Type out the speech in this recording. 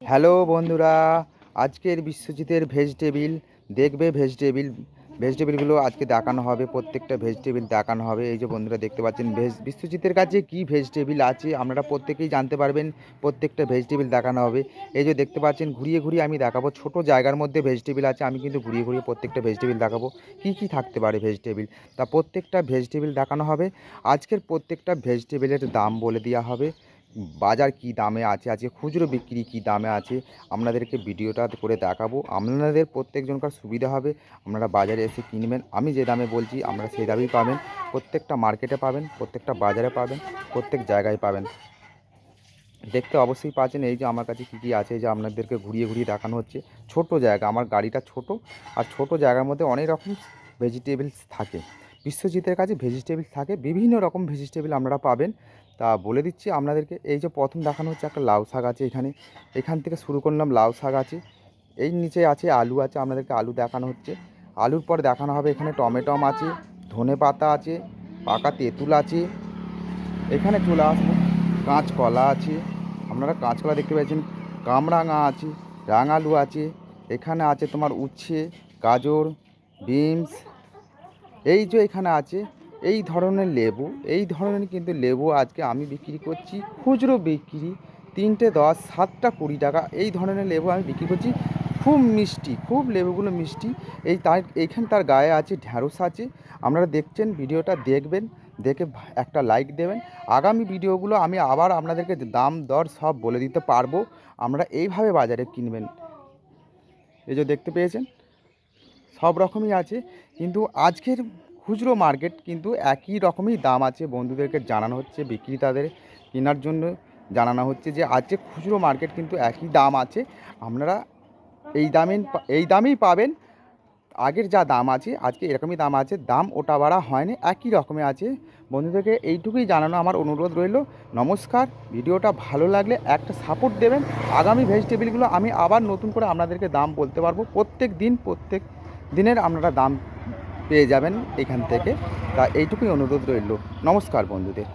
Hello বন্ধুরা, আজকের বিশ্বজিতের vegetable দেখবে। ভেজিটেবিলগুলো আজকে দেখানো হবে, প্রত্যেকটা ভেজিটেবিল দেখানো হবে। এই যে বন্ধুরা দেখতে পাচ্ছেন বিশ্বজিতের কাছে কি ভেজিটেবিল আছে আপনারা প্রত্যেকেই জানতে পারবেন। প্রত্যেকটা ভেজিটেবিল দেখানো হবে। এই যে দেখতে পাচ্ছেন ঘুরিয়ে ঘুরিয়ে আমি দেখাবো। ছোট জায়গার মধ্যে ভেজিটেবিল আছে, আমি কিন্তু ঘুরিয়ে ঘুরিয়ে প্রত্যেকটা ভেজিটেবিল দেখাবো কি কি থাকতে পারে ভেজিটেবিল। তা প্রত্যেকটা ভেজিটেবিল দেখানো হবে। আজকের প্রত্যেকটা ভেজিটেবিলের দাম বলে দেওয়া হবে, বাজার কি দামে আছে, আজকে খুচরো বিক্রি কি দামে আছে আপনাদেরকে ভিডিওটা করে দেখাবো। আপনাদের প্রত্যেকজনকার সুবিধা হবে, আপনারা বাজারে এসে কিনবেন। আমি যে দামে বলছি আপনারা সেই দামেই পাবেন। প্রত্যেকটা মার্কেটে পাবেন, প্রত্যেকটা বাজারে পাবেন, প্রত্যেক জায়গায় পাবেন। দেখতে অবশ্যই পাচ্ছেন এই যে আমার কাছে কী কী আছে, এই যে আপনাদেরকে ঘুরিয়ে ঘুরিয়ে দেখানো হচ্ছে। ছোট জায়গা, আমার গাড়িটা ছোট, আর ছোট জায়গার মধ্যে অনেক রকম ভেজিটেবলস থাকে। বিশ্বজিতের কাছে ভেজিটেবলস থাকে, বিভিন্ন রকম ভেজিটেবল আপনারা পাবেন। তা বলে দিচ্ছি আপনাদেরকে। এই যে প্রথম দেখানো হচ্ছে একটা লাউ শাক আছে এখান থেকে শুরু করলাম। লাউ শাক আছে, এই নিচে আছে আলু আছে, আপনাদেরকে আলু দেখানো হচ্ছে। আলুর পর দেখানো হবে এখানে টমেটম আছে, ধনে পাতা আছে, পাকা তেঁতুল আছে। এখানে চলে আসবো, কাঁচকলা আছে, আপনারা কাঁচকলা দেখতে পাচ্ছেন। কামরাঙা আছে, রাঙালু আছে, এখানে আছে তোমার উচ্ছে, গাজর, বিনস। এই যে এখানে আছে এই ধরনের লেবু, এই ধরনের কিন্তু লেবু আজকে আমি বিক্রি করছি খুচরো বিক্রি 3টে 10, 7টা 20 টাকা। এই ধরনের লেবু আমি বিক্রি করছি। খুব মিষ্টি, খুব লেবুগুলো মিষ্টি। এইখানে তার গায়ে আছে ঢ্যাঁড়স আছে। আপনারা দেখছেন, ভিডিওটা দেখবেন, দেখে একটা লাইক দেবেন। আগামী ভিডিওগুলো আমি আবার আপনাদেরকে দাম দর সব বলে দিতে পারবো। আপনারা এইভাবে বাজারে কিনবেন। এই যে দেখতে পেয়েছেন সব রকমই আছে, কিন্তু আজকের খুচরো মার্কেট কিন্তু একই রকমই দাম আছে। বন্ধুদেরকে জানানো হচ্ছে, বিক্রেতাদের কেনার জন্য জানানো হচ্ছে যে আজকে খুচরো মার্কেট কিন্তু একই দাম আছে। আপনারা এই দামেই পাবেন। আগের যা দাম আছে আজকে এরকমই দাম আছে, দাম ওটা বাড়া হয়নি, একই রকমই আছে। বন্ধুদেরকে এইটুকুই জানানো আমার অনুরোধ রইল। নমস্কার। ভিডিওটা ভালো লাগলে একটা সাপোর্ট দেবেন। আগামী ভেজিটেবিলগুলো আমি আবার নতুন করে আপনাদেরকে দাম বলতে পারবো। প্রত্যেক দিনের আপনারা দাম পেয়ে যাবেন এখান থেকে। তা এইটুকুই অনুরোধ রইল। নমস্কার বন্ধুদের।